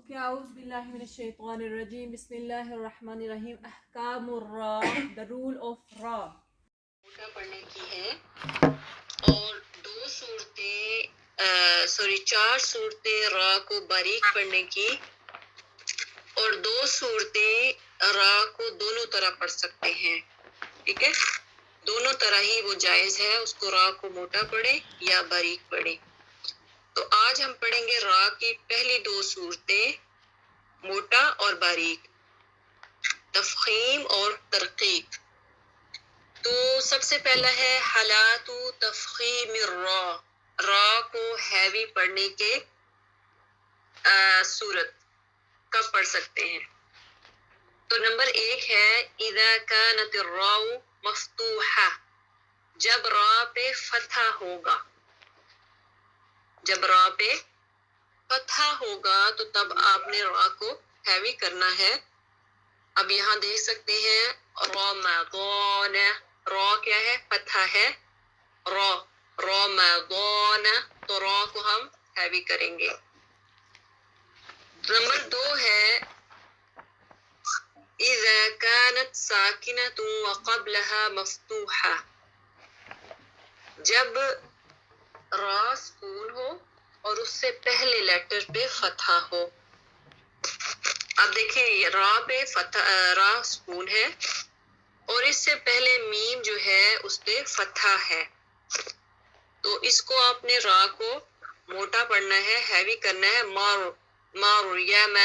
Okay اعوذ بالله من الشيطان الرجيم بسم الله الرحمن الرحیم احکام الرا the rule of را موٹا پڑھنے کی ہے اور چار صورتیں را کو باریک پڑھنے کی اور 2 صورتیں را کو دونوں طرح پڑھ سکتے ہیں. ٹھیک ہے, دونوں طرح ہی وہ جائز ہے, اس کو را کو موٹا پڑھے یا باریک پڑھے. تو آج ہم پڑھیں گے را کی پہلی 2 صورتیں موٹا اور باریک, تفخیم اور ترقیق. تو سب سے پہلا ہے حالات تفخیم الرا, را کو ہیوی پڑھنے کے صورت کب پڑھ سکتے ہیں. تو نمبر 1 ہے اذا كانت الراء مفتوحہ, جب را پہ فتحہ ہوگا. جب را پہ فتحہ ہوگا تو تب آپ نے را کو ہیوی کرنا ہے. اب یہاں دیکھ سکتے ہیں رمضان, را کیا ہے, فتحہ ہے. را رمضان, تو را کو ہم ہیوی کریں گے. نمبر 2 ہے اذا كانت ساکنۃ وقبلها مفتوحہ, جب را سکون ہو اور اس سے پہلے لیٹر پہ فتحہ ہو. اب دیکھیں را پہ را سکون ہے اور اس سے پہلے میم جو ہے اس پہ فتحہ ہے, تو اس کو آپ نے را کو موٹا پڑھنا ہے, ہیوی کرنا ہے. مریم,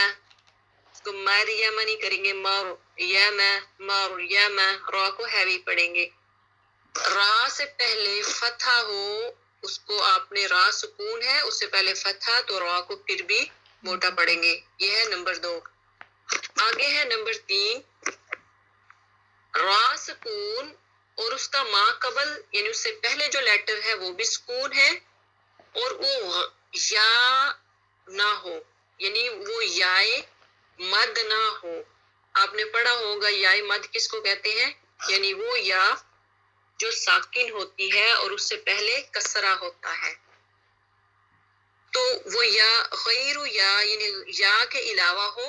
اس کو مریم نہیں کریں گے, مریم, را کو ہیوی پڑھیں گے. را سے پہلے فتحہ ہو اس کو آپ نے, را سکون ہے اس سے پہلے فتحہ, تو را کو پھر بھی موٹا پڑھیں گے. یہ ہے نمبر 2. آگے ہے نمبر 3, را سکون اور اس کا ما قبل یعنی اس سے پہلے جو لیٹر ہے وہ بھی سکون ہے اور وہ یا نہ ہو, یعنی وہ یائے مد نہ ہو. آپ نے پڑھا ہوگا یائے مد کس کو کہتے ہیں, یعنی وہ یا جو ساکن ہوتی ہے اور اس سے پہلے کسرہ ہوتا ہے. تو وہ یا غیر یا یعنی یا کے علاوہ ہو,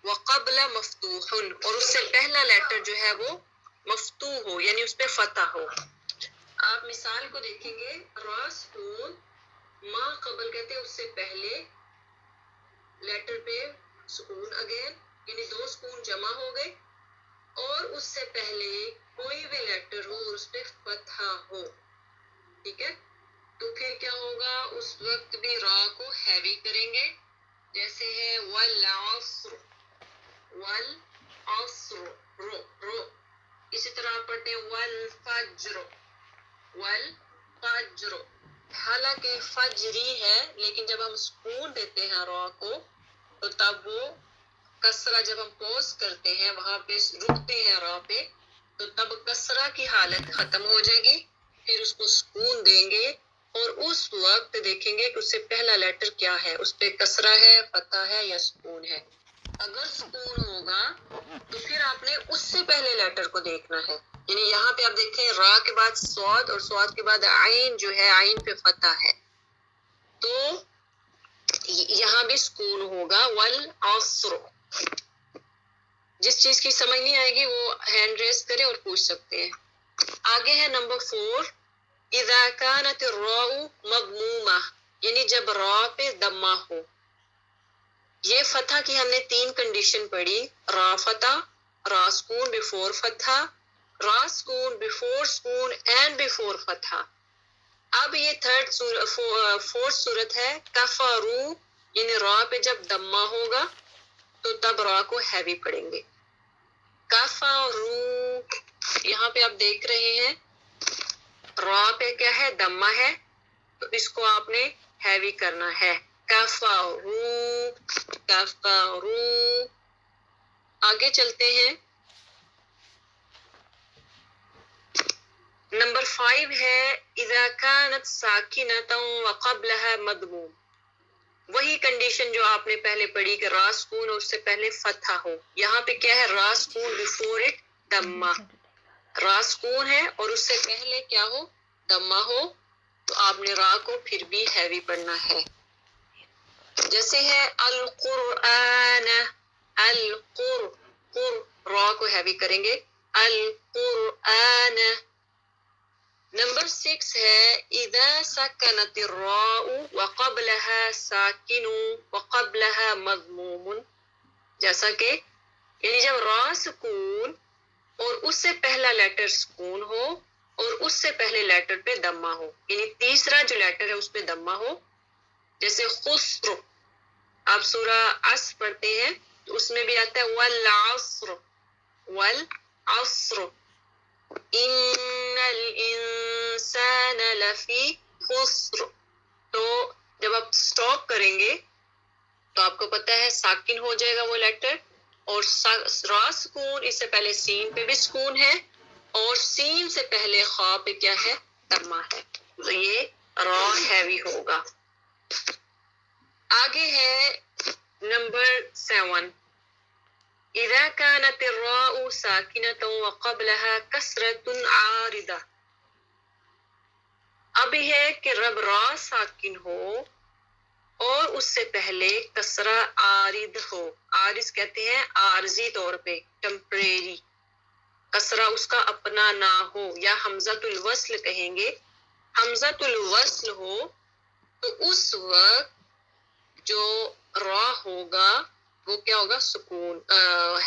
وقبل مفتوح, اور اس سے پہلا لیٹر جو ہے وہ مفتوح ہو یعنی اس پہ فتح ہو. آپ مثال کو دیکھیں گے, را سکون, ما قبل کہتے ہیں اس سے پہلے لیٹر پہ سکون اگین, یعنی 2 سکون جمع ہو گئے, اور اس سے پہلے کوئی بھی لیٹر ہو اور اس پہ فتحہ ہو. ٹھیک ہے, تو پھر کیا ہوگا, اس وقت بھی را کو ہیوی کریں گے. جیسے ہے والعصر, والعصر, رو. اسی طرح آپ پڑھتے ہیں والفجر, والفجر. حالانکہ فجری ہے لیکن جب ہم سکون دیتے ہیں را کو تو تب وہ کسرہ, جب ہم پوز کرتے ہیں وہاں پہ رکتے ہیں را پہ, تو تب کسرہ کی حالت ختم ہو جائے گی. پھر اس کو سکون دیں گے اور اس وقت دیکھیں گے کہ اس سے پہلا لیٹر کیا ہے, اس پہ کسرہ ہے, فتح ہے یا سکون ہے. اگر سکون ہوگا تو پھر آپ نے اس سے پہلے لیٹر کو دیکھنا ہے. یعنی یہاں پہ آپ دیکھیں را کے بعد صاد اور صاد کے بعد عین جو ہے, عین پہ فتح ہے, تو یہاں بھی سکون ہوگا. والعصر. جس چیز کی سمجھ نہیں آئے گی وہ ہینڈ ریز کرے اور پوچھ سکتے ہیں. آگے ہے نمبر 4 اذا كانت الراء مضمومہ, یعنی جب را پہ دمہ ہو. یہ فتح کی ہم نے 3 کنڈیشن پڑھی, را فتح, را سکون بفور فتح, را سکون بفور سکون اینڈ بفور فتح. اب یہ فورتھ صورت ہے کفرو, یعنی را پہ جب دمہ ہوگا تو تب را کو ہیوی پڑھیں گے. کفرو, یہاں پہ آپ دیکھ رہے ہیں را پہ کیا ہے, دمہ ہے, تو اس کو آپ نے ہیوی کرنا ہے. کفرو, کفرو. آگے چلتے ہیں. نمبر 5 ہے اذا كانت ساکنۃ وقبلها مضموم, وہی کنڈیشن جو آپ نے پہلے پڑھی کہ را سکون اور اس سے پہلے فتح ہو. یہاں پہ کیا ہے, را سکون بفور اٹ دمہ, را سکون ہے اور اس سے پہلے کیا ہو, دمہ ہو, تو آپ نے را کو پھر بھی ہیوی پڑھنا ہے. جیسے ہے القرآن، را کو ہیوی کریں گے، القرآن۔ نمبر 6 ہے اذا سکنت الراء وقبلها ساکن وقبلها مضموم، جیسا کہ یعنی جب را سکون اور اس سے پہلا لیٹر سکون ہو اور اس سے پہلے لیٹر پہ دمہ ہو، یعنی تیسرا جو لیٹر ہے اس پہ دمہ ہو، جیسے خسر، آپ سورہ عصر پڑھتے ہیں تو اس میں بھی آتا ہے والعصر، والعصر ان الانسان لفی خسر۔ تو جب آپ سٹاپ کریں گے تو آپ کو پتہ ہے ساکن ہو جائے گا وہ لیٹر، اور را سکون، اس سے پہلے سین پہ بھی سکون ہے اور سین سے پہلے خا پہ کیا ہے؟ دمہ ہے، تو یہ را ہیوی ہوگا۔ آگے ہے نمبر 7 اذا كانت الراء ساکنة وقبلها كسرة عارضة۔ اب یہ ہے کہ رب را ساکن ہو اور اس سے پہلے کسرہ عارض ہو، عارض کہتے ہیں عارضی طور پہ، ٹمپریری، کسرہ اس کا اپنا نہ ہو، یا حمزۃ الوصل کہیں گے، حمزۃ الوصل ہو تو اس وقت جو را ہوگا وہ کیا ہوگا؟ سکون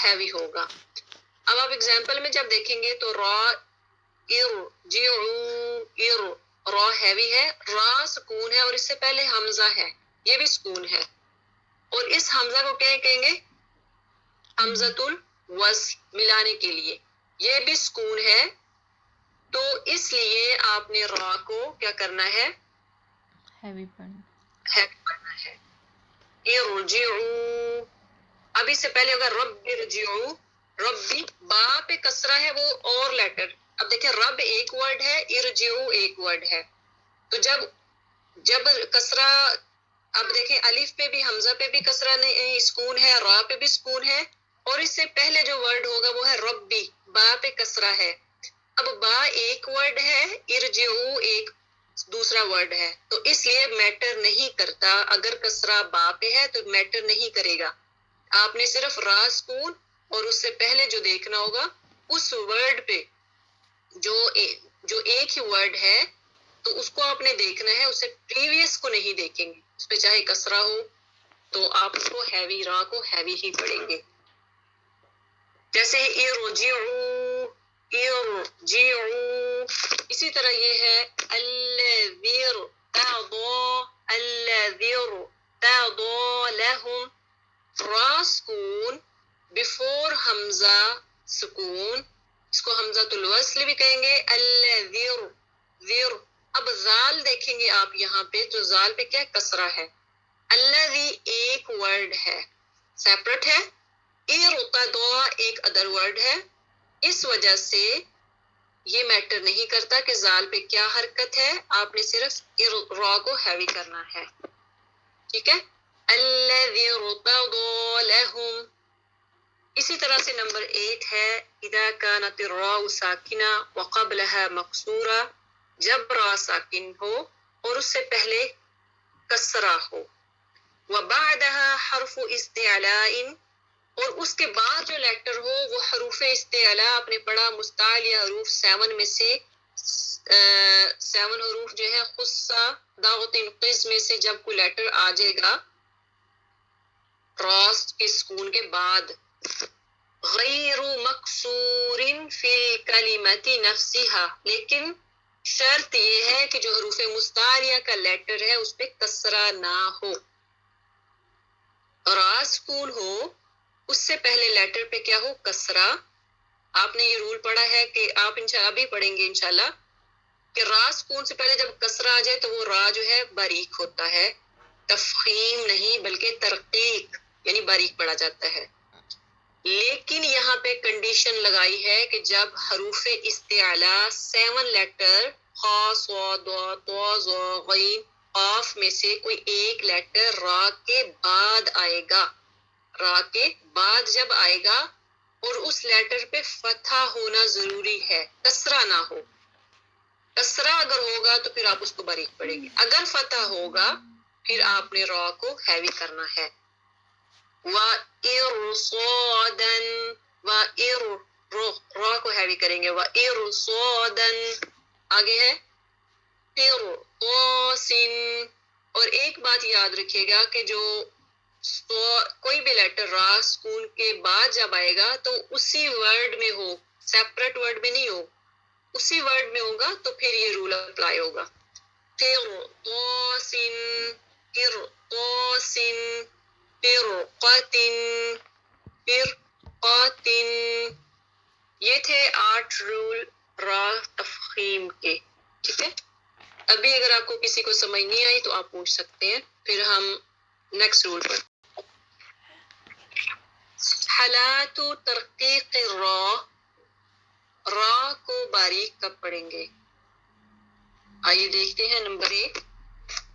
ہیوی ہوگا۔ اب آپ اگزامپل میں جب دیکھیں گے تو را را ہیوی ہے، را سکون ہے اور اس سے پہلے حمزہ ہے، یہ بھی سکون ہے، اور اس حمزہ کو کیا کہیں گے؟ حمزۃ الوصل، ملانے کے لیے، یہ بھی سکون ہے، تو اس لیے آپ نے را کو کیا کرنا ہے؟ ہیوی پڑھنا، ہیوی پڑھنا ہے۔ ارجعوا، اب اس سے پہلے ہوگا رب ارجعوا، ربی، با پہ کسرہ ہے وہ اور لیٹر، اب دیکھیں رب ایک ورڈ ہے، ارجعوا ایک ورڈ ہے، تو جب کسرہ، اب دیکھیں الف پہ بھی حمزہ پہ بھی کسرہ نہیں، سکون ہے، را پہ بھی سکون ہے، اور اس سے پہلے جو ورڈ ہوگا وہ ہے ربی، با پہ کسرہ ہے، اب با ایک ورڈ ہے، ارجعوا ایک دوسرا ورڈ ہے، تو اس لیے میٹر نہیں کرتا، اگر کسرہ با پہ ہے تو میٹر نہیں کرے گا، آپ نے صرف را سکون اور اس سے پہلے جو دیکھنا ہوگا اس ورڈ پہ جو ایک ہی ورڈ ہے تو اس کو آپ نے دیکھنا ہے، اسے پریویس کو نہیں دیکھیں گے، اس پہ چاہے کسرہ ہو تو آپ اس کو ہیوی، را کو ہیوی ہی پڑھیں گے، جیسے ارجعوا، اسی طرح یہ ہے الذی ارتضى لهم، را سکون بفور حمزہ سکون، اس کو حمزۃ الوصل بھی کہیں گے، الذی، اب زال دیکھیں گے آپ یہاں پہ تو زال پہ کیا کسرہ ہے، الذی ایک ورڈ ہے، سیپریٹ ہے، ارتضى ایک ادر ورڈ ہے، اس وجہ سے یہ میٹر نہیں کرتا کہ زال پہ کیا حرکت ہے، آپ نے صرف را کو ہیوی کرنا ہے، ٹھیک ہے، الذی ارتضى لهم۔ اسی طرح سے نمبر 8 ہے اذا كانت الراء ساکنہ وقبلها مقصورہ، جب را ساکن ہو اور اس سے پہلے کسرہ ہو، وبعدها حرف استعلاء، اور اس کے بعد جو لیٹر ہو وہ حروف استعلاء، آپ نے پڑھا مستعل یا حروف 7 میں سے 7 حروف جو ہے خصہ دعوت قز میں سے جب کوئی لیٹر آ جائے گا راس کے سکون کے بعد، غیر مکسور فی الکلمۃ نفسها، لیکن شرط یہ ہے کہ جو حروف مستعلیہ کا لیٹر ہے اس پہ کسرہ نہ ہو، راس سکون ہو اس سے پہلے لیٹر پہ کیا ہو؟ کسرہ۔ آپ نے یہ رول پڑھا ہے کہ آپ انشاءاللہ ابھی پڑھیں گے انشاءاللہ کہ را سکون سے پہلے جب کسرہ آ جائے تو وہ را جو ہے باریک ہوتا ہے، تفخیم نہیں بلکہ ترقیق، یعنی باریک پڑھا جاتا ہے، لیکن یہاں پہ کنڈیشن لگائی ہے کہ جب حروف استعلاء 7 لیٹر خا، صاد، ضاد، طا، ظا، غین، قاف میں سے کوئی ایک لیٹر را کے بعد آئے گا، را کے بعد جب آئے گا اور اس لیٹر پہ فتحہ ہونا ضروری ہے، کسرہ نہ ہو، کسرہ اگر ہوگا تو پھر آپ اس کو باریک پڑھیں گے، اگر فتح ہوگا پھر آپ نے را کو ہیوی کرنا ہے. وَإِرْصَادًا را کو ہیوی کریں گے. وَإِرْصَادًا آگے ہے قِرْطَاسٍ. اور ایک بات یاد رکھیے گا کہ جو کوئی بھی لیٹر را سکون کے بعد جب آئے گا تو اسی ورڈ میں ہو, سیپریٹ ورڈ میں نہیں ہو, اسی ورڈ میں ہوگا تو پھر یہ رول اپلائی ہوگا. قِرْطَاسٍ قِرْطَاسٍ فرقة فرقة. یہ تھے 8 رول را تفخیم کے. ٹھیک ہے, ابھی اگر آپ کو کسی کو سمجھ نہیں آئی تو آپ پوچھ سکتے ہیں. پھر ہم نیکسٹ رول پر حالات ترقیق را. را کو باریک کب پڑھیں گے؟ آئیے دیکھتے ہیں. نمبر 1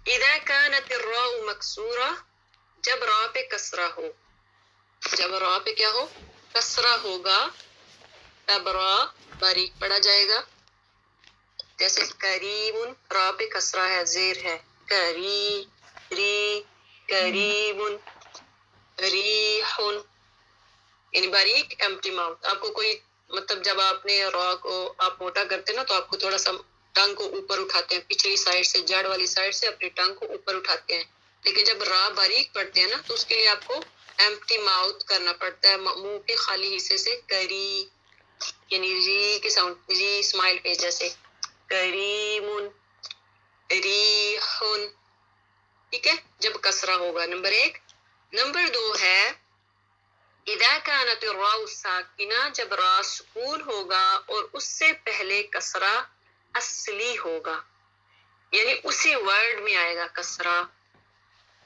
اذا كانت الراء مکسورہ, جب را پہ کسرہ ہو. جب را پہ کیا ہو؟ کسرہ ہوگا, تب را باریک پڑھا جائے گا. جیسے کریم, را پہ کسرہ ہے, زیر ہے. کریم ریح, یعنی باریک ایمپٹی ماؤتھ. آپ کو کوئی مطلب جب آپ نے را کو آپ موٹا کرتے نا تو آپ کو تھوڑا سا ٹنگ کو اوپر اٹھاتے ہیں, پچھلی سائڈ سے, جڑ والی سائڈ سے اپنی ٹنگ کو اوپر اٹھاتے ہیں. لیکن جب را باریک پڑھتے ہیں نا تو اس کے لیے آپ کو ایمپٹی ماؤتھ کرنا پڑتا ہے, منہ کے خالی حصے سے. کری یعنی ری کے ساؤنڈ, ری اسمائل فیس جیسے. کریم ریحن. ٹھیک ہے, جب کسرہ ہوگا. نمبر 1. نمبر 2 ہے اذا كانت الراء ساکنہ, جب را سکون ہوگا اور اس سے پہلے کسرہ اصلی ہوگا, یعنی اسی ورڈ میں آئے گا کسرہ,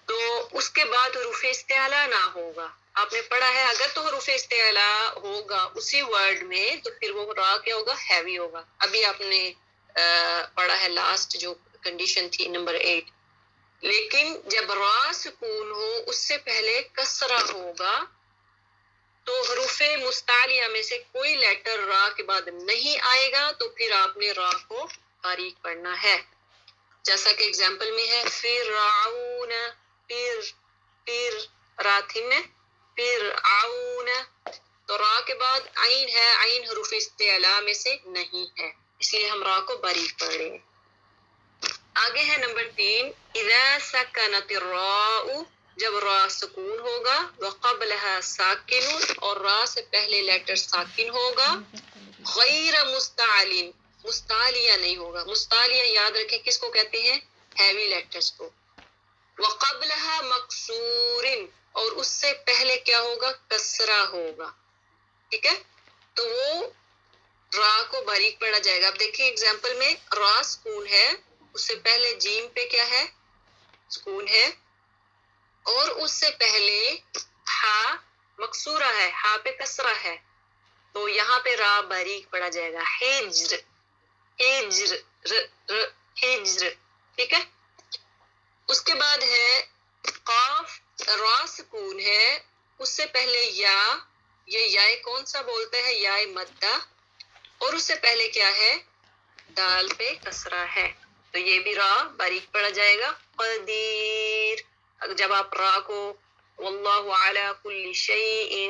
تو اس کے بعد حروف استعلا نہ ہوگا. آپ نے پڑھا ہے اگر تو حروف استعلا ہوگا اسی ورڈ میں تو پھر وہ را کیا ہوگا؟ ہیوی ہوگا. ابھی آپ نے پڑھا ہے لاسٹ جو کنڈیشن تھی نمبر 8. لیکن جب را سکون ہو اس سے پہلے کسرہ ہوگا تو حروف مستعلیہ میں سے کوئی لیٹر را کے بعد نہیں آئے گا, تو پھر آپ نے را کو باریک پڑھنا ہے. جیسا کہ اگزامپل میں ہے فرعون, پھر راتھن فرعون, تو را کے بعد عین ہے, عین حروف استعلا میں سے نہیں ہے, اس لیے ہم را کو باریک پڑھ رہے ہیں. آگے ہے نمبر 3 اذا سکنت الراء, جب را سکون ہوگا. وقبلها ساکن, اور را سے پہلے لیٹر ساکن ہوگا. غیر مستعلن, مستعلیہ نہیں ہوگا. مستعلیہ یاد رکھیں کس کو کہتے ہیں؟ ہیوی لیٹرز کو. وقبلها مکسور, اور اس سے پہلے کیا ہوگا؟ کسرہ ہوگا. ٹھیک ہے, تو وہ را کو باریک پڑھا جائے گا. اب دیکھیں اگزامپل میں را سکون ہے, اس سے پہلے جیم پہ کیا ہے؟ سکون ہے, اور اس سے پہلے ہا مکسورہ ہے, ہا پہ کسرہ ہے, تو یہاں پہ را باریک پڑھا جائے گا. ہجر ہجر ہجر. ٹھیک ہے, اس کے بعد ہے قاف, را سکون ہے, اس سے پہلے یا, یہ یا کون سا بولتا ہے؟ یا مدہ, اور اس سے پہلے کیا ہے؟ دال پہ کسرہ ہے, تو یہ بھی را باریک پڑھا جائے گا. قدیر, جب آپ را کو واللہ علی کل شیء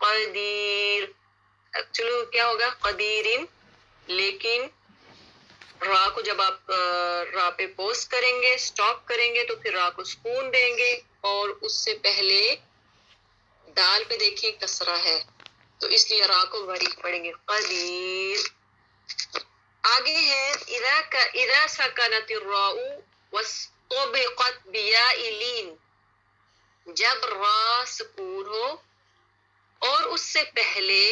قدیر, چلو کیا ہوگا؟ قدیرن. لیکن را کو جب آپ را پہ پوز کریں گے, سٹاپ کریں گے, تو پھر را کو سکون دیں گے, اور اس سے پہلے دال پہ دیکھیں کسرہ ہے, تو اس لیے را کو باریک پڑھیں گے. قدیر. آگے ہے اذا سکنت الراء واستبقت بیاء لین, جب را سکون ہو اور اس سے پہلے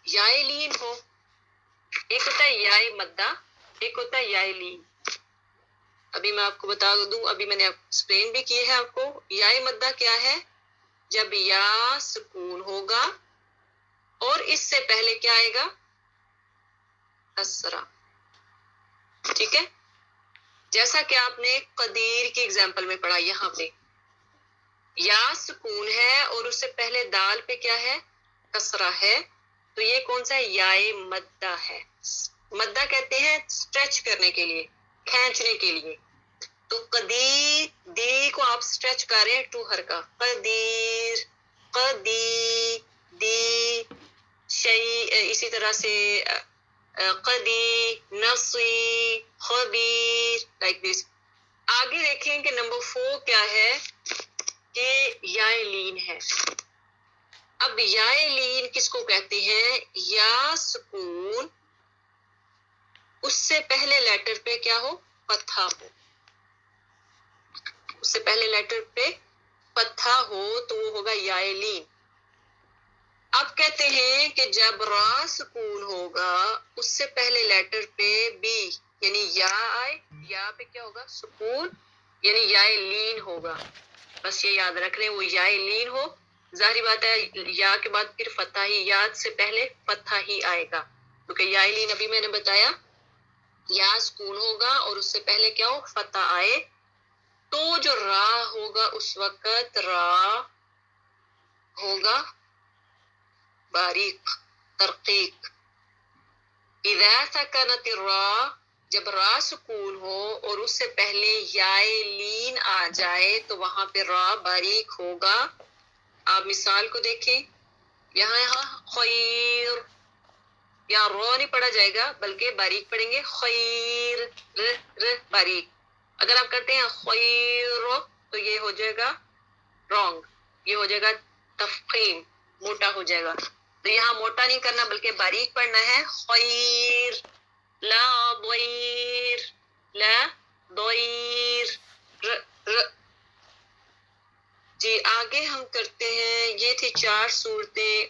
یا لین ہو. ایک ہوتا ہے یا مدہ, ایک ہوتا ہے یا لین. ابھی میں آپ کو بتا دوں, ابھی میں نے ایکسپلین بھی کی ہے آپ کو. یا مدہ کیا ہے؟ جب یا سکون ہوگا اور اس سے پہلے کیا آئے گا؟ کسرہ. ٹھیک ہے, جیسا کہ آپ نے قدیر کی ایگزامپل میں پڑھا, یہاں پہ یا سکون ہے اور اس سے پہلے دال پہ کیا ہے؟ کسرہ ہے, تو یہ کون سا ہے؟ یا مدہ ہے. مدہ کہتے ہیں اسٹریچ کرنے کے لیے, کھینچنے کے لیے. تو قدیر دی کو آپ اسٹریچ کر رہے ہیں ٹو حرکہ قدیر قدی دی شیء اسی طرح سے قدی نصی خبیر لائک دس. آگے دیکھیں کہ نمبر 4 کیا ہے کہ یائے لین ہے. اب یائے لین کس کو کہتے ہیں؟ یا سکون اس سے پہلے لیٹر پہ کیا ہو؟ فتحہ ہو. اس سے پہلے لیٹر پہ فتحہ ہو تو وہ ہوگا یائے لین. اب کہتے ہیں کہ جب را سکون ہوگا اس سے پہلے لیٹر پہ بی یعنی یا آئے، یا پہ کیا ہوگا؟ سکون یعنی یائے لین ہوگا. بس یہ یاد رکھ لیں وہ یائے لین ہو. ظاہری بات ہے یا کے بعد پھر فتح ہی، یاد سے پہلے فتح ہی آئے گا کیونکہ یائے لین ابھی میں نے بتایا یا سکون ہوگا اور اس سے پہلے کیا ہو؟ فتح آئے. تو جو را ہوگا اس وقت را ہوگا باریک ترقیق. اذا سکنت الرا جب را سکون ہو اور اس سے پہلے یائے لین آ جائے تو وہاں پہ را باریک ہوگا. آپ مثال کو دیکھیں یہاں خیر، یہاں رو نہیں پڑھا جائے گا بلکہ باریک پڑھیں گے خیر ر باریک. اگر آپ کرتے ہیں خیر تو یہ ہو جائے گا رانگ، یہ ہو جائے گا تفخیم، موٹا ہو جائے گا. تو یہاں موٹا نہیں کرنا بلکہ باریک پڑھنا ہے خیر لا ضیر لا ضیر ر. جی آگے ہم کرتے ہیں. یہ تھی 4 صورتیں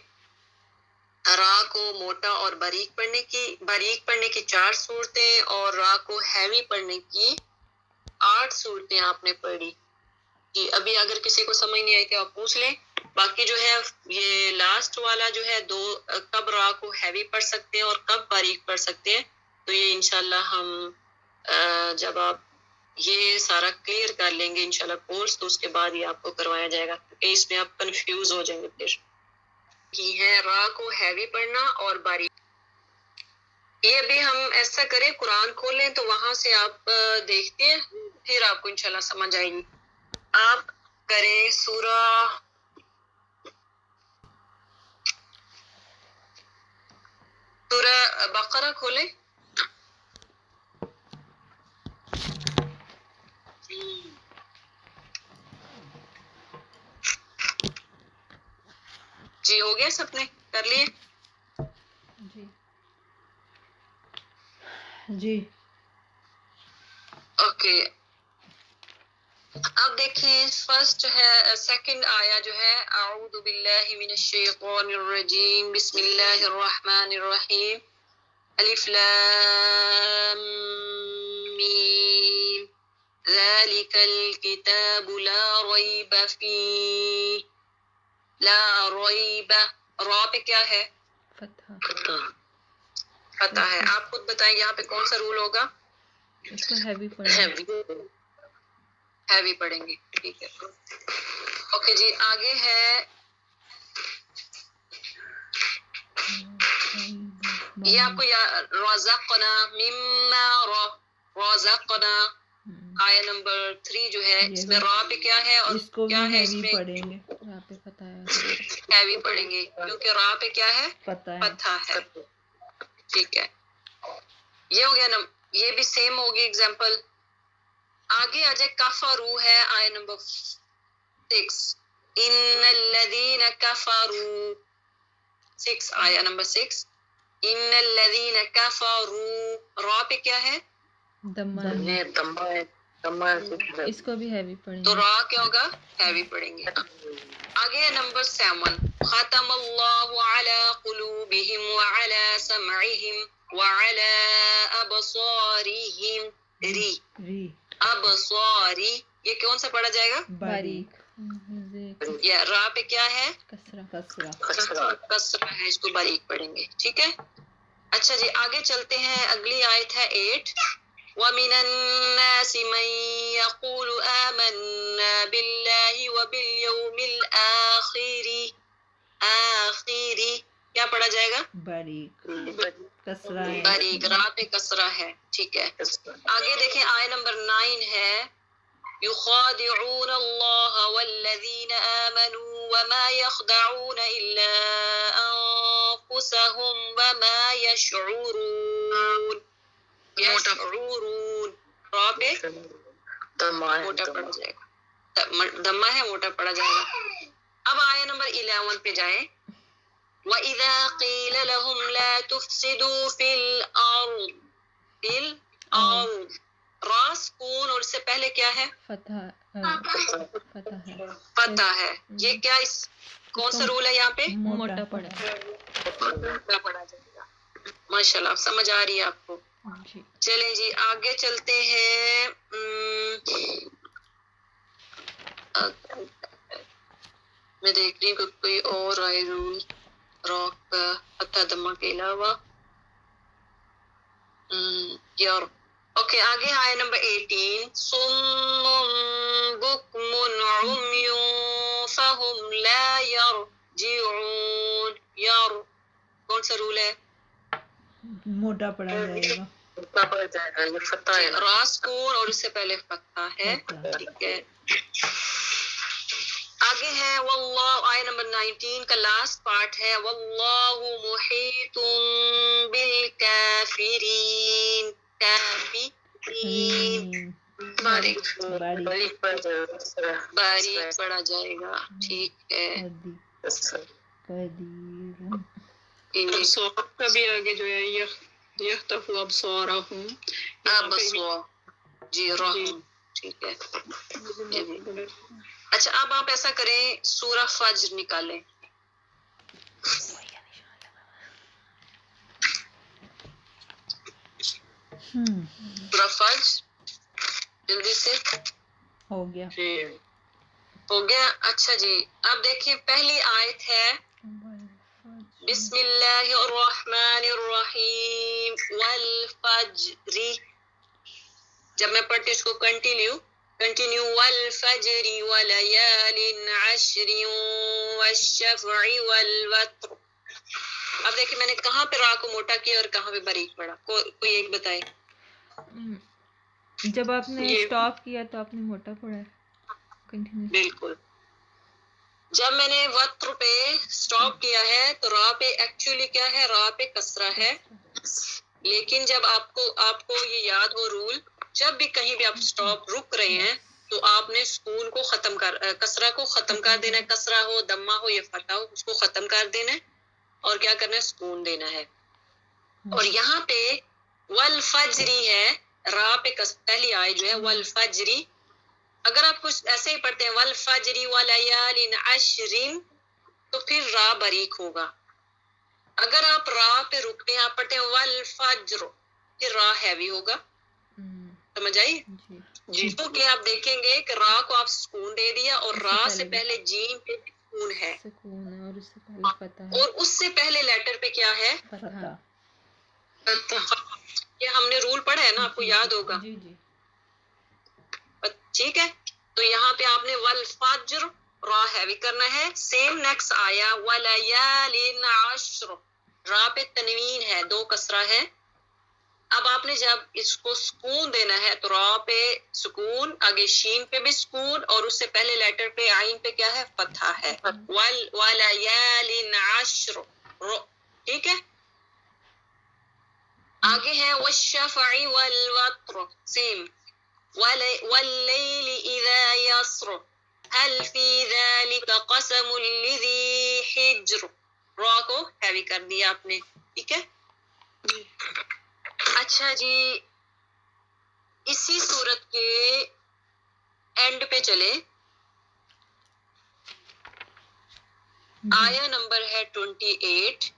را کو موٹا اور باریک پڑھنے کی 4 صورتیں اور را کو ہیوی پڑھنے کی 8 صورتیں آپ نے پڑھی. جی ابھی اگر کسی کو سمجھ نہیں آئی تو آپ پوچھ لیں. باقی جو ہے یہ لاسٹ والا جو ہے 2 کب را کو ہیوی پڑھ سکتے ہیں اور کب باریک پڑھ سکتے ہیں تو یہ انشاءاللہ ہم جب آپ یہ سارا کلیئر کر لیں گے انشاءاللہ کورس تو اس کے بعد ہی آپ کو کروایا جائے گا کیونکہ اس میں آپ کنفیوز ہو جائیں گے. پھر یہ ہے را کو ہیوی پڑھنا اور باریک. یہ ابھی ہم ایسا کریں قرآن کھولیں تو وہاں سے آپ دیکھتے ہیں پھر آپ کو انشاءاللہ سمجھ آئے گی. آپ کریں سورہ بقرہ کھولیں. جی ہو گیا سب نے کر لیے؟ جی جی اوکے. اب دیکھیں فرسٹ ہے سیکنڈ آیا جو ہے اعوذ باللہ من الشیطان الرجیم بسم اللہ الرحمن الرحیم الف لام میم ذالک الکتاب لا ریب فیہ. لا ریب را پہ کیا ہے؟ فتح. فتح ہے. آپ خود بتائیں یہاں پہ کون سا رول ہوگا؟ اس کو ہیوی پڑھنا. ہیوی پڑھیں گے. ٹھیک ہے اوکے جی آگے ہے یہ آپ کو رزقنا مما رزقنا آیا نمبر 3 جو ہے اس میں را پہ کیا ہے اور اس کو بھی کیا ہے؟ اس ہیوی میں پڑھیں گے. را پہ فتح ہے. ہیوی پڑھیں گے کیونکہ را پہ کیا ہے؟ فتح ہے. ٹھیک ہے یہ ہو گیا. یہ بھی سیم ہوگی ایگزامپل. آگے آ جائے کفروا ہے آیا نمبر 6 ان الذین کفروا 6 آیا نمبر 6 ان الذین کفروا را پہ کیا ہے؟ اس کو بھی ہیوی پڑھیں تو گے. را کیا ہوگا؟ ہیوی پڑھیں گے. آگے ہے نمبر 7 ختم اللہ علی قلوبہم وعلی سمعہم وعلی ابصارہم ری ابصاری. یہ کون سا پڑھا جائے گا؟ باریک. یا را پہ کیا ہے؟ کسرہ. کسرہ ہے اس کو باریک پڑھیں گے. ٹھیک ہے اچھا جی آگے چلتے ہیں. اگلی آیت ہے 8 وَمِنَ النَّاسِ مَن يَقُولُ آمَنَّا بِاللَّهِ وَبِالْيَوْمِ الْآخِرِ آخری کیا پڑھا جائے گا؟ باریک. کسرہ ہے. باریک را پہ کسرہ ہے. ٹھیک ہے آگے دیکھیں آیت نمبر 9 ہے يخادعون الله والذين آمنوا وما يخدعون إلا أنفسهم وما يشعرون. يشعرون را پہ موٹا پڑا جائے گا, دمہ ہے موٹا پڑا جائے گا. اب آیہ نمبر 11 پہ جائیں. وَإِذَا قِيلَ لَهُمْ لَا تُفْسِدُوا فِي الْأَرْضِ را سکون اور اس سے پہلے کیا ہے؟ فتح ہے. یہ کیا اس کون سا رول ہے یہاں پہ؟ موٹا پڑا پڑا جائے گا. ماشاءاللہ آپ سمجھ آ رہی ہے آپ کو. جی. چلیں جی آگے چلتے ہیں. میں دیکھ رہی ہوں کہ کوئی اور آئے رول راک فتح دمہ کے علاوہ. یار اوکے آگے آئے نمبر 18. صم بکم عمی فہم لا یرجعون. یار کون سا رول ہے؟ موٹا پڑا جائے گا. را سکون اور اس سے پہلے فتح ہے. ٹھیک ہے آگے ہے واللہ. آیہ نمبر 19 کا لاسٹ پارٹ ہے واللہ محیط بالکافرین. باریک پڑا جائے گا. ٹھیک ہے ابصار کا بھی آگے جو ہے یخطف ابصارہم ابصار جی رحم. ٹھیک ہے اچھا اب آپ ایسا کریں سورہ فجر نکالیں. سورہ فجر جلدی سے ہو گیا. ہو گیا. اچھا جی اب دیکھیں پہلی آیت ہے بسم اللہ الرحمن الرحیم والفجر. جب میں پڑھتی ہوں اس کو کنٹینیو والفجر ولیال عشر والشفع والوتر. اب دیکھیں میں نے کہاں پہ را کو موٹا کیا اور کہاں پہ باریک پڑا, کوئی ایک بتائے. جب آپ نے اسٹاپ کیا تو آپ نے موٹا پڑا ہے. بالکل جب میں نے وتر پہ اسٹاپ کیا ہے تو را پہ ایکچولی کیا ہے؟ را پہ کسرہ ہے. لیکن جب آپ کو یہ یاد ہو رول, جب بھی کہیں بھی آپ اسٹاپ رک رہے ہیں تو آپ نے سکون کو ختم کسرہ کو ختم کر دینا ہے. کسرہ ہو دمہ ہو یا فتح ہو اس کو ختم کر دینا ہے اور کیا کرنا ہے؟ سکون دینا ہے. اور یہاں پہ والفجری ہے, را پہ پہلی آئے جو ہے والفجری. اگر آپ کچھ ایسے ہی پڑھتے ہیں والفجری ولیال عشر تو پھر را باریک ہوگا. اگر آپ را پہ رکتے ہیں آپ پڑھتے ہیں والفجر پھر را ہیوی ہوگا. سمجھ آئی؟ جی. تو کہ آپ دیکھیں گے کہ را کو آپ سکون دے دیا اور را سے پہلے جیم پہ سکون ہے اور اس سے پہلے لیٹر پہ کیا ہے؟ یہ ہم نے رول پڑھا ہے نا, آپ کو یاد ہوگا. ٹھیک ہے تو یہاں پہ آپ نے والفجر را ہیوی کرنا ہے. سیم نیکسٹ آیا ولیال عشر, را پہ تنوین ہے, 2 کسرہ ہے. اب آپ نے جب اس کو سکون دینا ہے تو را پہ سکون, آگے شین پہ بھی سکون اور اس سے پہلے لیٹر پہ عین پہ کیا ہے؟ فتحہ ہے. ولیال عشر. ٹھیک ہے آگے ہے والشفع والوتر سیم. واللیل اذا یسر هل فی ذلک قسم لذی حجر. را کو ہیوی کر دیا آپ نے. ٹھیک ہے اچھا جی اسی صورت کے اینڈ پہ چلے. آیہ نمبر ہے 28.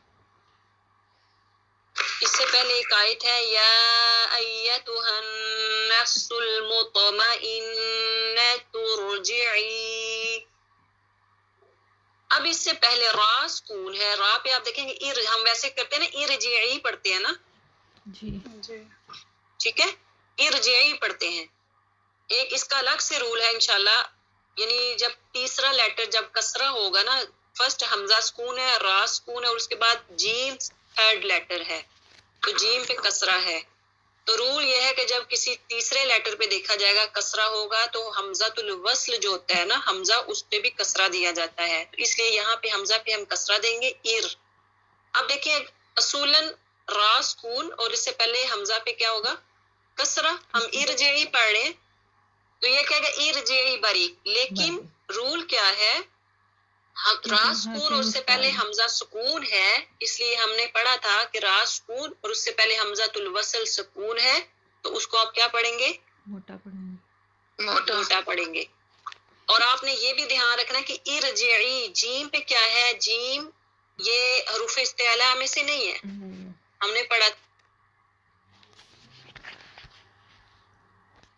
اس سے پہلے ایک آیت ہے یا ایتھا النفس المطمئنۃ ارجعی. اب اس سے پہلے را سکون ہے, را پہ آپ دیکھیں گے ہم ویسے کرتے ہیں نا ارجعی پڑھتے ہیں نا. جی ٹھیک ہے ارجعی پڑھتے ہیں. ایک اس کا الگ سے رول ہے انشاءاللہ, یعنی جب تیسرا لیٹر جب کسرہ ہوگا نا, فرسٹ حمزہ سکون ہے, را سکون ہے اور اس کے بعد جیم تھرڈ لیٹر ہے تو جیم پہ کسرہ ہے. تو رول یہ ہے کہ جب کسی تیسرے لیٹر پہ دیکھا جائے گا کسرہ ہوگا تو حمزۃ الوصل جو ہوتا ہے نا حمزہ اس پہ بھی کسرہ دیا جاتا ہے، تو اس لیے یہاں پہ حمزہ پہ ہم کسرہ دیں گے ار. اب دیکھیں اصولاً را سکون اور اس سے پہلے حمزہ پہ کیا ہوگا کسرہ. ہم ارجعی پڑھ رہے ہیں تو یہ کہے گا ارجعی باریک، لیکن رول کیا ہے را سکون اور اس سے پہلے حمزہ سکون ہے، اس لیے ہم نے پڑھا تھا کہ را سکون اور اس سے پہلے حمزۃ الوصل سکون ہے، تو اس کو آپ کیا پڑھیں گے موٹا پڑھیں گے. موٹا پڑھیں گے. اور آپ نے یہ بھی دھیان رکھنا کہ ارجعی جیم پہ کیا ہے، جیم یہ حروف استعلاء میں سے نہیں ہے، ہم نے پڑھا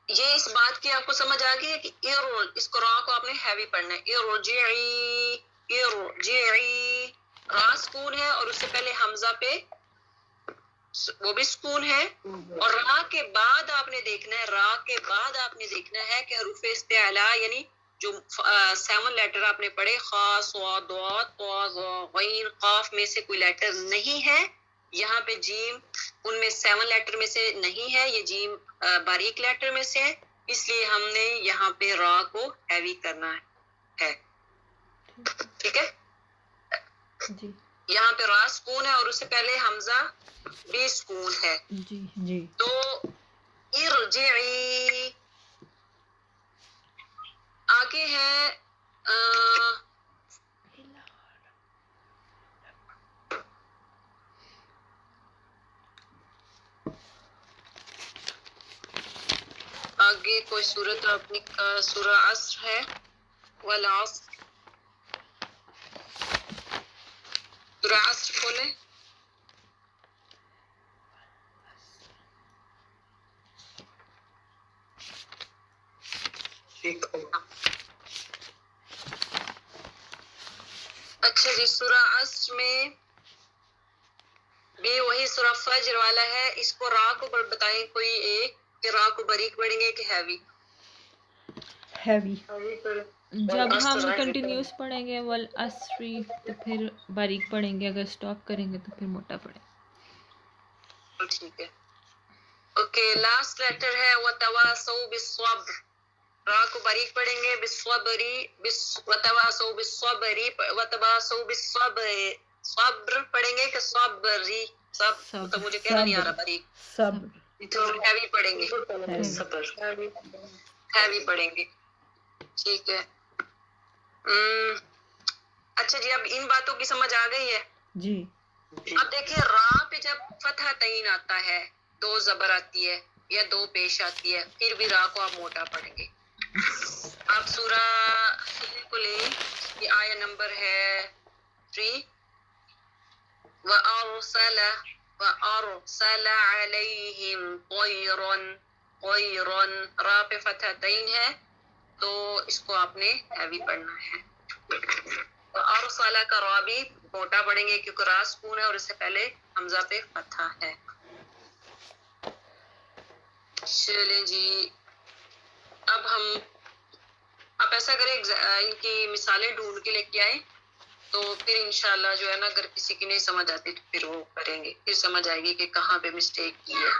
یہ اس بات کی آپ کو سمجھ آ گئی ہے کہ اس کو را کو آپ نے ہیوی پڑھنا ہے. ارجعی ارجعی را سکون ہے اور اس سے پہلے حمزہ پہ وہ بھی سکون ہے، اور را کے بعد آپ نے دیکھنا ہے، را کے بعد آپ نے دیکھنا ہے کہ حروف استعلاء یعنی جو 7 لیٹر آپ نے پڑھے خا صاد ضاد طا ظا غین قاف میں سے کوئی لیٹر نہیں ہے، یہاں پہ جیم ان میں 7 لیٹر میں سے نہیں ہے، یہ جیم باریک لیٹر میں سے ہے، اس لیے ہم نے یہاں پہ را کو ہیوی کرنا ہے. ٹھیک ہے، جی یہاں پہ را سکون ہے اور اس سے پہلے حمزہ بھی سکون ہے. جی جی تو ارجعی آگے ہے آگے کوئی سورت اپنی سورہ عصر ہے، والعصر، سورہ عصر کھولیں. اچھا جی، سورہ عصر میں بھی وہی سورہ فجر والا ہے، اس کو را کو بتائیں کوئی ایک کہ را کو باریک پڑھیں گے کہ ہیوی. ہیوی. جب ہم والعصر کنٹینیوس پڑھیں گے والعصری تو پھر باریک پڑھیں گے، اگر سٹاپ کریں گے تو پھر موٹا پڑھیں گے. ٹھیک ہے، اوکے. لاسٹ لیٹر ہے وتواصوا بالصبر، را کو باریک پڑھیں گے بالصبری، وتواصوا بالصبری، وتواصوا بالصبر، صبر پڑھیں گے کہ صبری، سب تو مجھے کہنا نہیں آ رہا باریک، صبر تو ہیوی پڑھیں گے، صبر ہیوی پڑھیں گے. ٹھیک ہے. اچھا جی، اب ان باتوں کی سمجھ آ گئی ہے. جی. اب دیکھیں را پہ جب فتح تعین آتا ہے، 2 زبر آتی ہے یا 2 پیش آتی ہے، پھر بھی را کو آپ موٹا پڑھیں گے. آپ سورہ فیل کو لیں، یہ آیا نمبر ہے 3. وَأَرْسَلَ عَلَيْهِمْ طَيْرًا، را پہ فتح تعین ہے تو اس کو آپ نے ہیوی پڑھنا ہے. وَأَرْسَلَ کا را بھی موٹا پڑھیں گے کیونکہ را سکون ہے اور اس سے پہلے حمزہ پہ فتح ہے. چلیں جی، اب ہم آپ ایسا کریں ان کی مثالیں ڈھونڈ کے لے کے آئیں، تو پھر انشاءاللہ جو ہے نا اگر کسی کی نہیں سمجھ آتی تو پھر وہ کریں گے، پھر سمجھ آئے گی کہ کہاں پہ مسٹیک کی ہے.